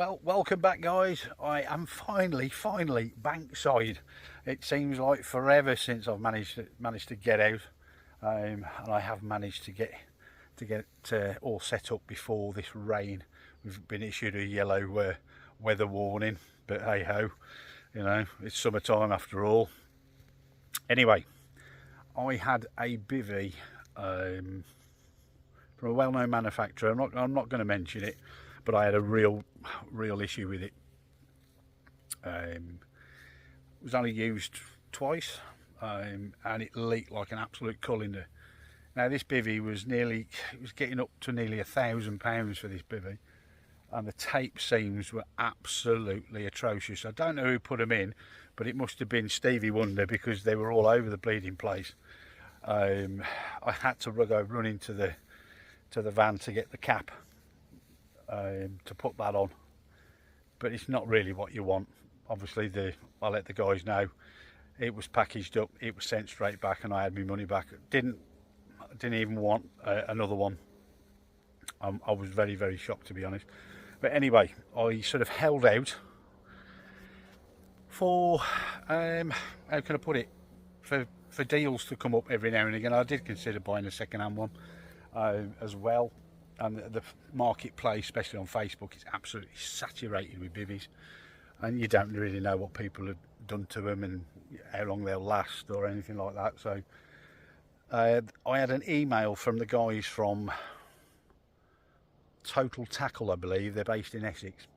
Well, welcome back, guys. I am finally bankside. It seems like forever since I've managed to get out, and I have managed to get all set up before this rain. We've been issued a yellow weather warning, but hey ho, it's summertime after all. Anyway, I had a bivvy from a well-known manufacturer. I'm not going to mention it, but I had a real issue with it. It was only used twice, and it leaked like an absolute colander. Now this bivvy was getting up to nearly £1,000 for this bivvy, and the tape seams were absolutely atrocious. I don't know who put them in, but it must have been Stevie Wonder, because they were all over the bleeding place. I had to run into the van to get the cap to put that on, but it's not really what you want. Obviously, I let the guys know it was packaged up, it was sent straight back, and I had my money back. Didn't even want another one. I was very shocked, to be honest. But anyway, I sort of held out for how can I put it, for deals to come up every now and again. I did consider buying a second-hand one as well, and the marketplace, especially on Facebook, is absolutely saturated with bivvies, and you don't really know what people have done to them and how long they'll last or anything like that. So I had an email from the guys from Total Tackle, I believe. They're based in Essex,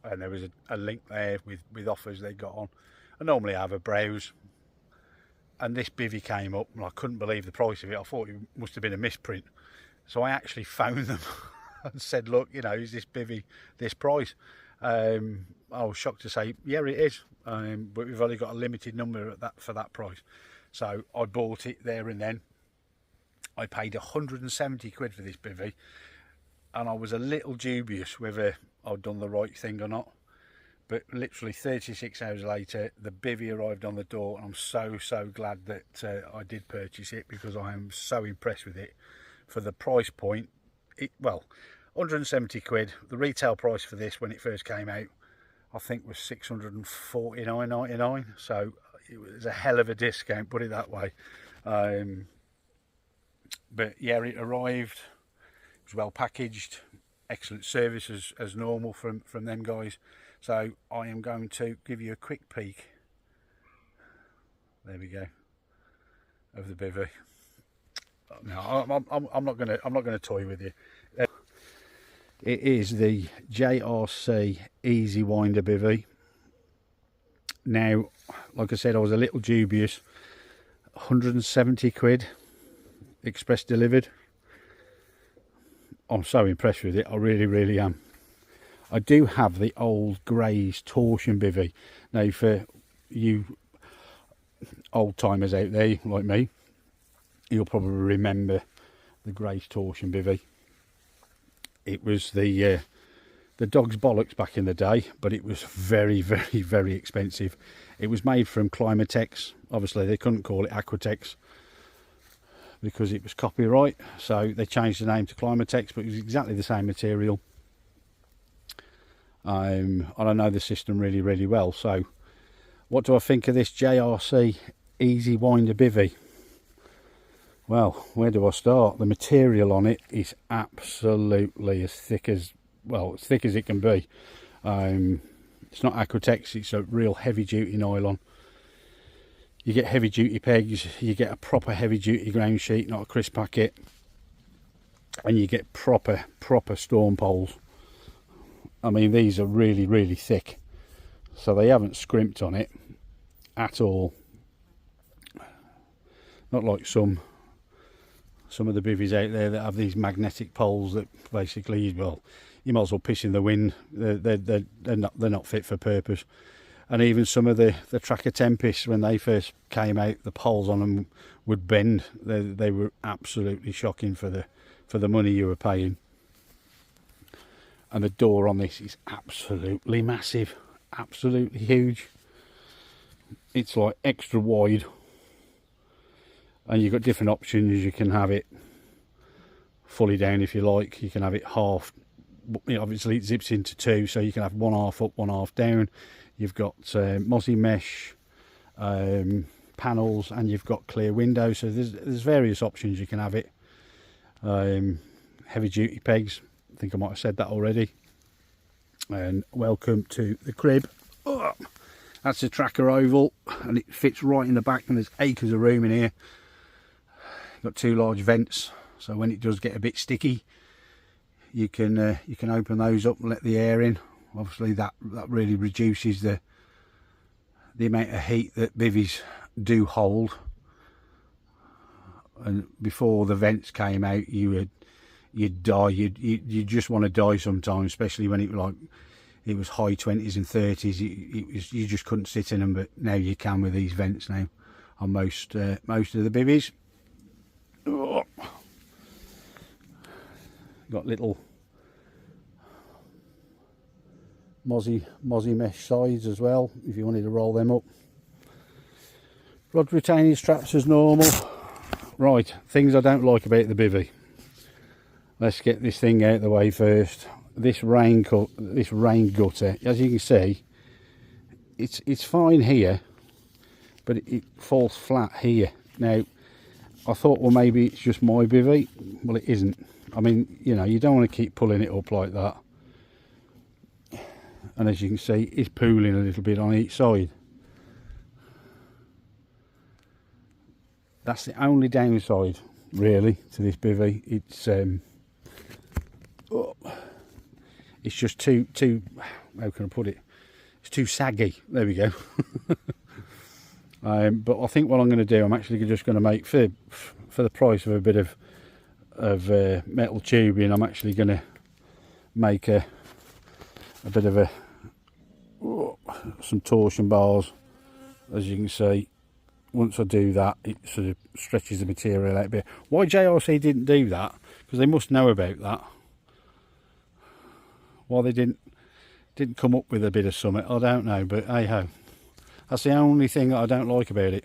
and there was a link there with offers they got on. I normally have a browse, and this bivvy came up, and I couldn't believe the price of it. I thought it must have been a misprint. So I actually phoned them and said, look, is this bivvy this price? I was shocked to say, yeah, it is, but we've only got a limited number for that price. So I bought it there and then. I paid 170 quid for this bivvy, and I was a little dubious whether I'd done the right thing or not. But literally 36 hours later, the bivvy arrived on the door, and I'm so glad that I did purchase it, because I am so impressed with it. For the price point, 170 quid. The retail price for this when it first came out, I think, was $649.99. So it was a hell of a discount, put it that way. But yeah, it arrived. It was well packaged, excellent service as normal from them guys. So I am going to give you a quick peek. There we go, of the bivvy. No, I'm not gonna toy with you. It is the JRC Easy Winder bivvy. Now, like I said, I was a little dubious. 170 quid, express delivered. I'm so impressed with it. I really am. I do have the old Grays torsion bivvy. Now, for you old timers out there like me, you'll probably remember the Grays torsion bivvy. It was the dog's bollocks back in the day, but it was very expensive. It was made from Climatex. Obviously they couldn't call it Aquatex because it was copyright, so they changed the name to Climatex, but it was exactly the same material. And I know the system really well. So what do I think of this JRC Easy Winder bivvy? Well, where do I start? The material on it is absolutely as thick as it can be. It's not Aquatex, it's a real heavy duty nylon. You get heavy duty pegs, you get a proper heavy duty ground sheet, not a crisp packet, and you get proper storm poles. I mean, these are really thick, so they haven't scrimped on it at all. Not like some of the bivvies out there that have these magnetic poles that basically, well, you might as well piss in the wind. They're not fit for purpose. And even some of the Tracker Tempests, when they first came out, the poles on them would bend. They were absolutely shocking for the money you were paying. And the door on this is absolutely massive, absolutely huge. It's like extra wide, and you've got different options. You can have it fully down if you like. You can have it half obviously it zips into two, so you can have one half up, one half down. You've got mozzie mesh panels, and you've got clear windows, so there's various options you can have it. Heavy duty pegs, I think I might have said that already. And welcome to the crib. Oh, that's a tracker oval, and it fits right in the back, and there's acres of room in here. Got two large vents, so when it does get a bit sticky, you can open those up and let the air in. Obviously that really reduces the amount of heat that bivvies do hold. And before the vents came out, you'd die. You just want to die sometimes, especially when it was high 20s and 30s. You just couldn't sit in them, but now you can with these vents now on most of the bivvies. Oh. Got little mozzie mesh sides as well, if you wanted to roll them up. Rod retaining straps as normal. Right, things I don't like about the bivvy. Let's get this thing out of the way first. This rain gutter, as you can see, it's fine here, but it falls flat here. Now, I thought, well, maybe it's just my bivvy. Well, it isn't. I mean, you know, you don't want to keep pulling it up like that. And as you can see, it's pooling a little bit on each side. That's the only downside, really, to this bivvy. It's just too, how can I put it? It's too saggy. There we go. But I think what I'm going to do, I'm actually just going to make, for the price of a bit of metal tubing, I'm actually going to make a bit of some torsion bars. As you can see, once I do that, it sort of stretches the material out a bit. Why JRC didn't do that, because they must know about that. Why they didn't come up with a bit of something, I don't know, but hey ho. That's the only thing that I don't like about it.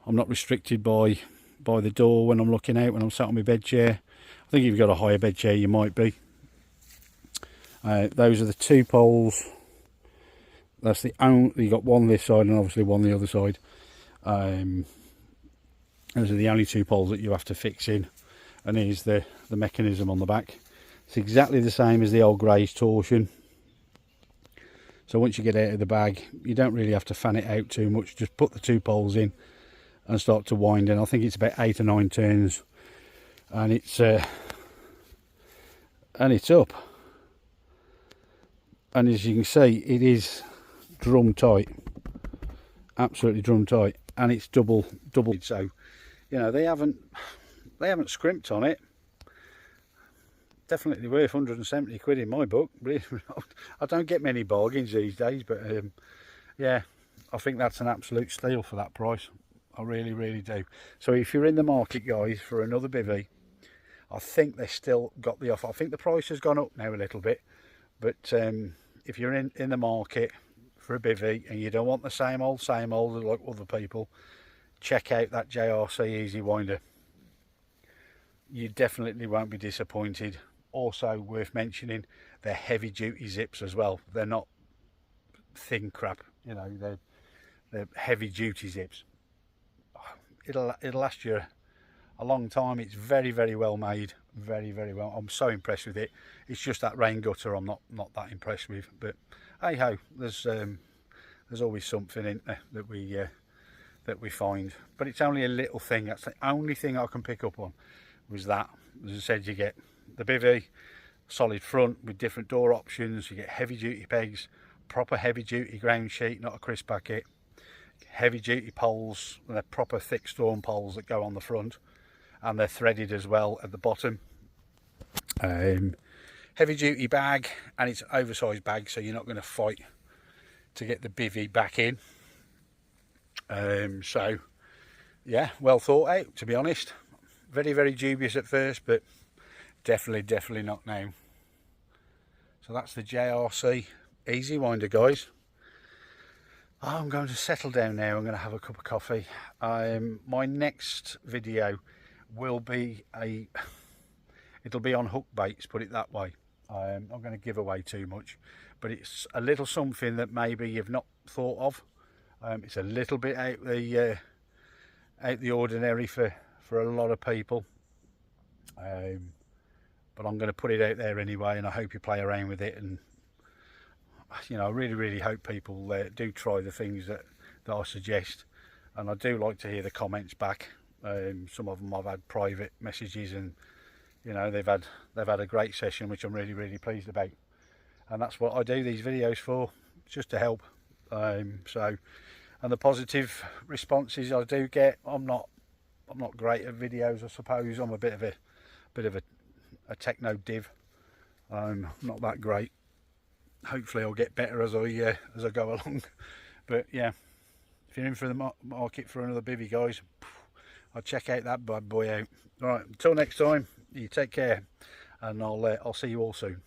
I'm not restricted by the door when I'm looking out, when I'm sat on my bed chair. I think if you've got a higher bed chair, you might be. Those are the two poles. That's the only, you got one this side and obviously one the other side. Those are the only two poles that you have to fix in. And here's the mechanism on the back. It's exactly the same as the old Grey's torsion. So once you get out of the bag, you don't really have to fan it out too much. Just put the two poles in and start to wind in. I think it's about 8 or 9 turns, and it's up. And as you can see, it is drum tight, absolutely drum tight, and it's double. So, you know, they haven't scrimped on it. Definitely worth 170 quid in my book. I don't get many bargains these days, but yeah, I think that's an absolute steal for that price. I really do. So if you're in the market, guys, for another bivvy, I think they still got the offer. I think the price has gone up now a little bit, but if you're in the market for a bivvy and you don't want the same old like other people, check out that JRC Easy Winder. You definitely won't be disappointed. Also worth mentioning, they're heavy duty zips as well. They're not thin crap, you know, they're heavy duty zips. It'll last you a long time. It's very well made, very well. I'm so impressed with it. It's just that rain gutter I'm not that impressed with, but hey ho, there's always something in there that we find. But it's only a little thing. That's the only thing I can pick up on, was that, as I said, you get the bivvy, solid front with different door options. You get heavy duty pegs, proper heavy duty ground sheet, not a crisp packet. Heavy duty poles, they're proper thick storm poles that go on the front, and they're threaded as well at the bottom. Heavy duty bag, and it's an oversized bag, so you're not going to fight to get the bivvy back in. So yeah, well thought out, to be honest. Very dubious at first, but definitely not now. So that's the JRC Easy Winder, guys. I'm going to settle down now. I'm going to have a cup of coffee. My next video will be it'll be on hook baits, put it that way. I'm not going to give away too much, but it's a little something that maybe you've not thought of. It's a little bit out the ordinary for a lot of people, but I'm going to put it out there anyway, and I hope you play around with it. And you know, I really hope people do try the things that I suggest, and I do like to hear the comments back. Some of them I've had private messages, and you know, they've had a great session, which I'm really pleased about. And that's what I do these videos for, just to help. So, and the positive responses I do get, I'm not great at videos, I suppose. I'm a bit of a techno div. I'm not that great. Hopefully I'll get better as I go along. But yeah, if you're in for the market for another bivvy, guys, I'll check out that bad boy out. All right, until next time, you take care, and I'll see you all soon.